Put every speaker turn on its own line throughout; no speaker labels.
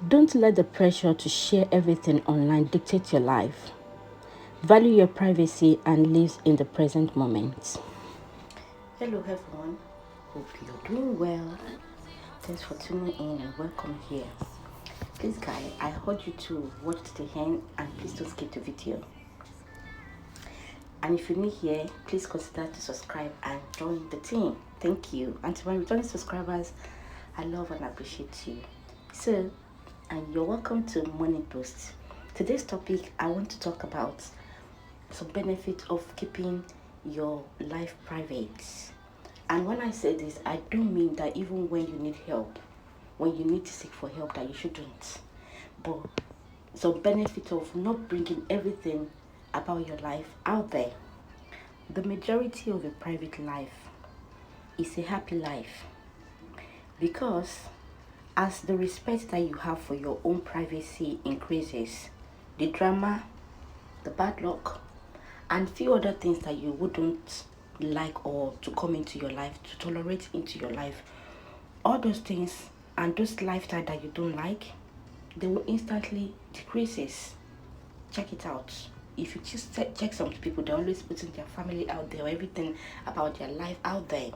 Don't let the pressure to share everything online dictate your life. Value your privacy and live in the present moment. Hello, everyone. Hope you're doing well. Thanks for tuning in and welcome here. Please, guys, I urge you to watch to the end and please don't skip the video. And if you're new here, please consider to subscribe and join the team. Thank you. And to my returning subscribers, I love and appreciate you. So, and you're welcome to Morning Post. Today's topic, I want to talk about some benefit of keeping your life private. And when I say this, I don't mean that even when you need help, when you need to seek for help, that you shouldn't. But some benefit of not bringing everything about your life out there. The majority of a private life is a happy life, because as the respect that you have for your own privacy increases, the drama, the bad luck, and few other things that you wouldn't like or to come into your life, to tolerate into your life, all those things and those lifestyle that you don't like, they will instantly decreases. Check it out. If you just check some people, they're always putting their family out there or everything about their life out there.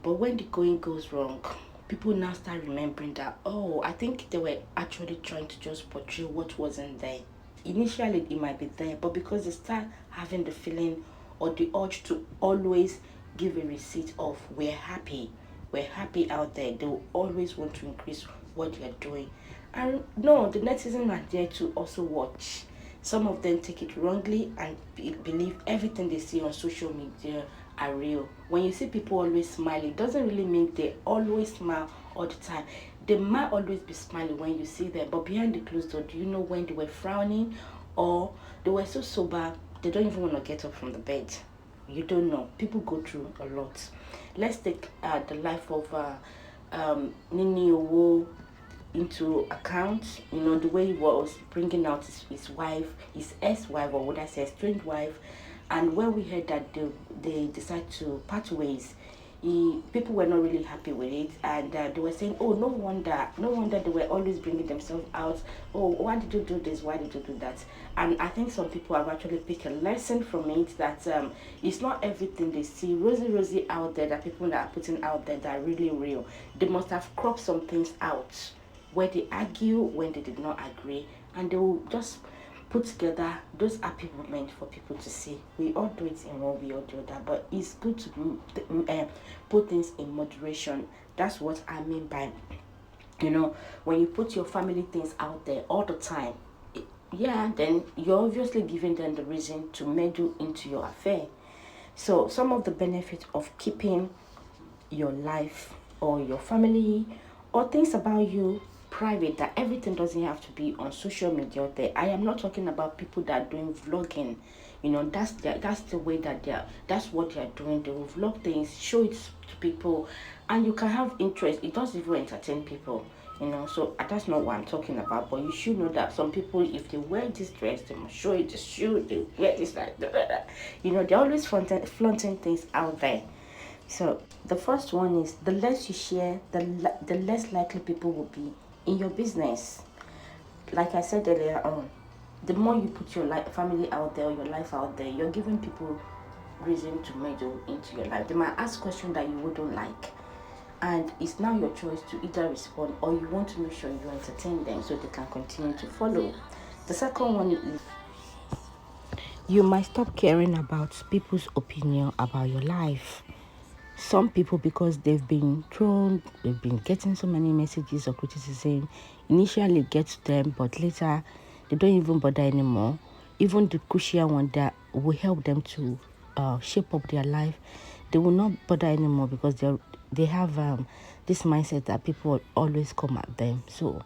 But when the going goes wrong, people now start remembering that, oh, I think they were actually trying to just portray what wasn't there. Initially, it might be there, but because they start having the feeling or the urge to always give a receipt of we're happy out there, they will always want to increase what they are doing. And no, the netizens are there to also watch. Some of them take it wrongly and believe everything they see on social media are real. When you see people always smiling, it doesn't really mean they always smile all the time. They might always be smiling when you see them, but behind the closed door, do you know when they were frowning or they were so sober they don't even want to get up from the bed? You don't know. People go through a lot. Let's take the life of Nini Owo into account. You know, the way he was bringing out his wife, his ex-wife, or would I say estranged wife. And when we heard that they decided to part ways, people were not really happy with it, and they were saying, oh, no wonder they were always bringing themselves out. Oh, why did you do this, why did you do that? And I think some people have actually picked a lesson from it, that it's not everything they see rosy out there that people that are putting out there that are really real. They must have cropped some things out where they argue when they did not agree, and they will just put together those happy moments for people to see. We all do it in one way or the other, but it's good to put things in moderation. That's what I mean by, when you put your family things out there all the time, yeah, then you're obviously giving them the reason to meddle into your affair. So some of the benefits of keeping your life or your family or things about you private, that everything doesn't have to be on social media there. I am not talking about people that are doing vlogging. That's the way that that's what they are doing. They will vlog things, show it to people, and you can have interest. It doesn't even entertain people. So that's not what I'm talking about. But you should know that some people, if they wear this dress, they must show it the shoe. They wear this like they're always flaunting things out there. So the first one is, the less you share, the less likely people will be in your business. Like I said earlier on, the more you put your family out there or your life out there, you're giving people reason to meddle into your life. They might ask questions that you wouldn't like, and it's now your choice to either respond or you want to make sure you entertain them so they can continue to follow. The second one is, you might stop caring about people's opinion about your life. Some people, because they've been getting so many messages or criticism, initially get to them, but later they don't even bother anymore. Even the crucial one that will help them to shape up their life, they will not bother anymore, because they have this mindset that people will always come at them. So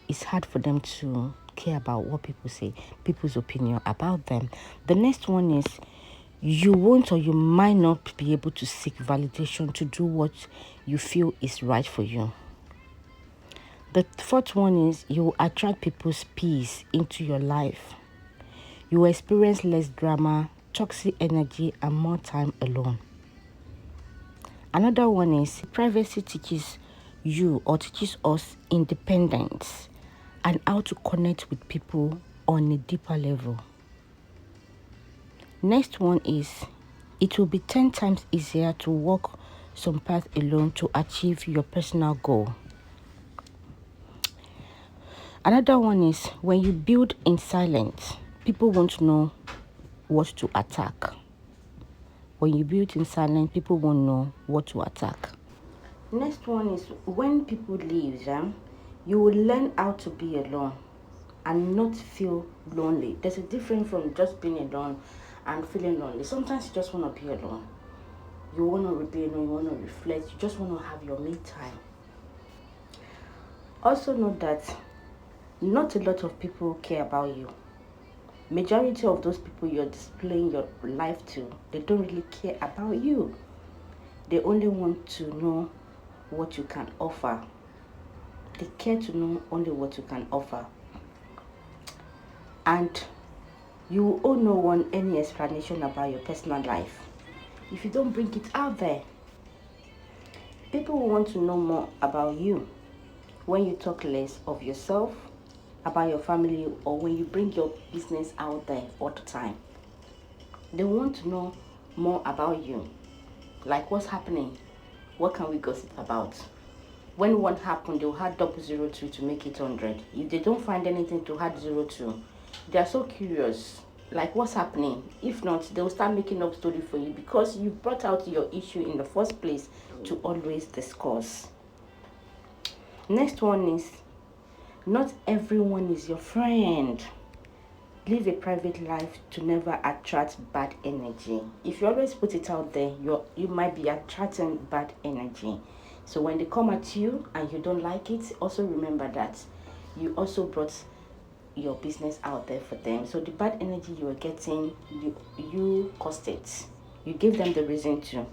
it's hard for them to care about what people say, people's opinion about them. The next one is, you won't or you might not be able to seek validation to do what you feel is right for you. The fourth one is, you will attract people's peace into your life. You will experience less drama, toxic energy, and more time alone. Another one is, privacy teaches you or teaches us independence and how to connect with people on a deeper level. Next one is it will be 10 times easier to walk some path alone to achieve your personal goal. Another one is when you build in silence, people won't know what to attack. When you build in silence, people won't know what to attack. Next one is when people leave, you will learn how to be alone and not feel lonely. There's a difference from just being alone and feeling lonely. Sometimes you just want to be alone. You want to be alone, you want to reflect, you just want to have your me time. Also know that not a lot of people care about you. Majority of those people you're displaying your life to, they don't really care about you. They only want to know what you can offer. They care to know only what you can offer. And you owe no one any explanation about your personal life. If you don't bring it out there, people will want to know more about you when you talk less of yourself, about your family, or when you bring your business out there all the time. They want to know more about you. Like what's happening? What can we gossip about? When one happened, they'll add 002 to make it 100. If they don't find anything to add 02, they are so curious. Like what's happening? If not, they'll start making up story for you because you brought out your issue in the first place to always discuss. Next one is not everyone is your friend. Live a private life to never attract bad energy. If you always put it out there, you might be attracting bad energy. So when they come at you and you don't like it, also remember that you also brought your business out there for them. So the bad energy you are getting, you caused it. You gave them the reason to.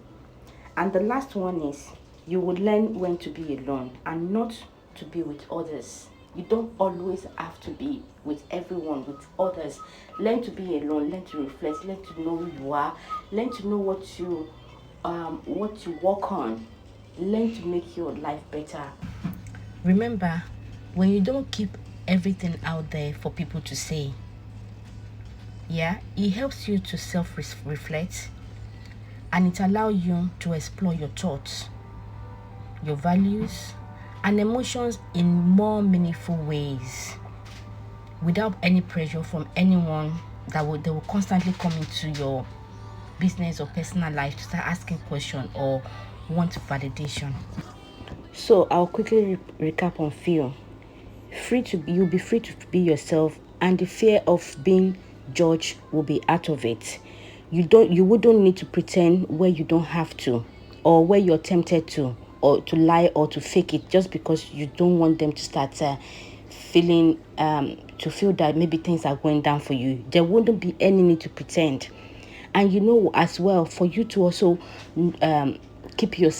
And the last one is you will learn when to be alone and not to be with others. You don't always have to be with everyone, with others. Learn to be alone, learn to reflect, learn to know who you are, learn to know what you work on, learn to make your life better. Remember, when you don't keep everything out there for people to say, it helps you to self-reflect and it allows you to explore your thoughts, your values, and emotions in more meaningful ways without any pressure from anyone they will constantly come into your business or personal life to start asking questions or want validation. So I'll quickly recap on fear. You'll be free to be yourself, and the fear of being judged will be out of it. You wouldn't need to pretend where you don't have to, or where you're tempted to, or to lie or to fake it just because you don't want them to start feel that maybe things are going down for you. There wouldn't be any need to pretend. And as well, for you to also keep your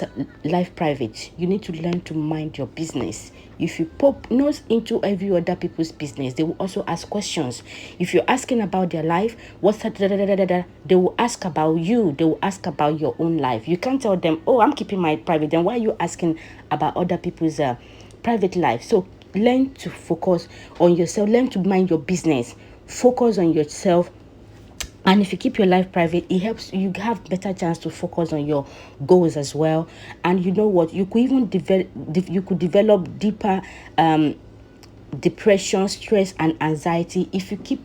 life private, you need to learn to mind your business. If you pop nose into every other people's business, they will also ask questions. If you're asking about their life, they will ask about you. They will ask about your own life. You can't tell them, oh, I'm keeping my private. Then why are you asking about other people's private life? So learn to focus on yourself. Learn to mind your business. Focus on yourself. And if you keep your life private, it helps you have better chance to focus on your goals as well. And you know what? You could even develop deeper depression, stress, and anxiety if you keep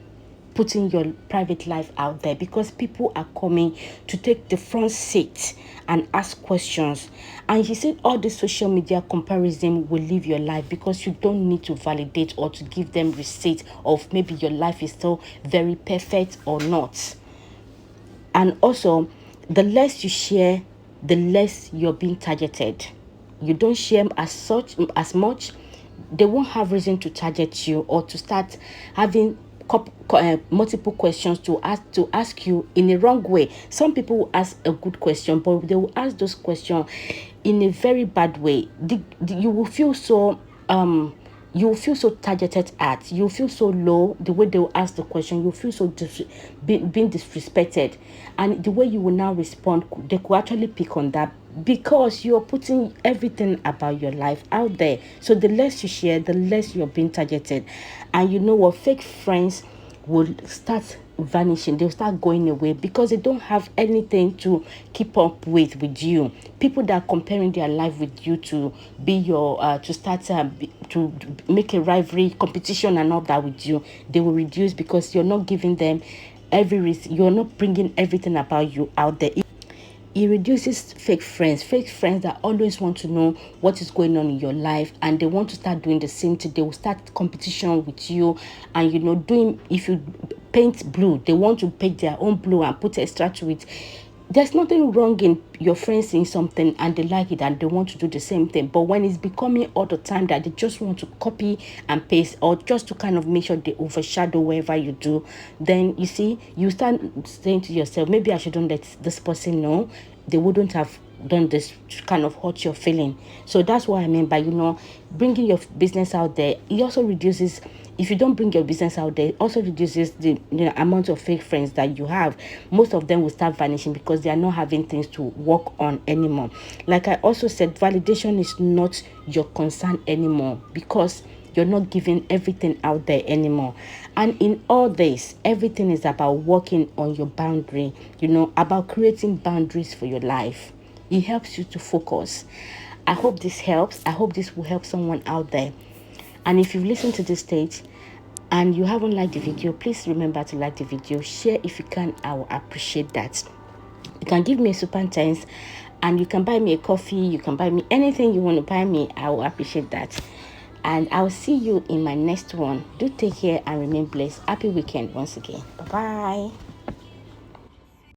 putting your private life out there, because people are coming to take the front seat and ask questions. And he said all this social media comparison will leave your life because you don't need to validate or to give them receipt of maybe your life is still very perfect or not. And also, the less you share, the less you're being targeted. You don't share as much, they won't have reason to target you or to start having multiple questions to ask you in a wrong way. Some people will ask a good question, but they will ask those questions in a very bad way. You will feel so targeted at. You feel so low the way they will ask the question. You feel so being disrespected, and the way you will now respond, they could actually pick on that because you're putting everything about your life out there. So the less you share, the less you're being targeted. And you know what? Fake friends will start vanishing. They'll start going away because they don't have anything to keep up with you. People that are comparing their life with you to be your to start to make a rivalry competition and all that with you, they will reduce because you're not giving them every risk. You're not bringing everything about you out there. It reduces fake friends that always want to know what is going on in your life, and they want to start doing the same thing. They will start competition with you, and doing, if you paint blue, they want to paint their own blue and put extra to it. There's nothing wrong in your friends seeing something and they like it and they want to do the same thing. But when it's becoming all the time that they just want to copy and paste, or just to kind of make sure they overshadow wherever you do, then you see, you start saying to yourself, maybe I shouldn't let this person know. They wouldn't have done this to kind of hurt your feeling. So that's what I mean by, bringing your business out there. It also reduces, if you don't bring your business out there, it also reduces the amount of fake friends that you have. Most of them will start vanishing because they are not having things to work on anymore. Like I also said, validation is not your concern anymore because you're not giving everything out there anymore. And in all this, everything is about working on your boundary, about creating boundaries for your life. It helps you to focus. I hope this helps. I hope this will help someone out there. And if you've listened to this stage and you haven't liked the video, please remember to like the video. Share if you can. I will appreciate that. You can give me a super thanks, and you can buy me a coffee. You can buy me anything you want to buy me. I will appreciate that. And I'll see you in my next one. Do take care and remain blessed. Happy weekend once again. Bye-bye.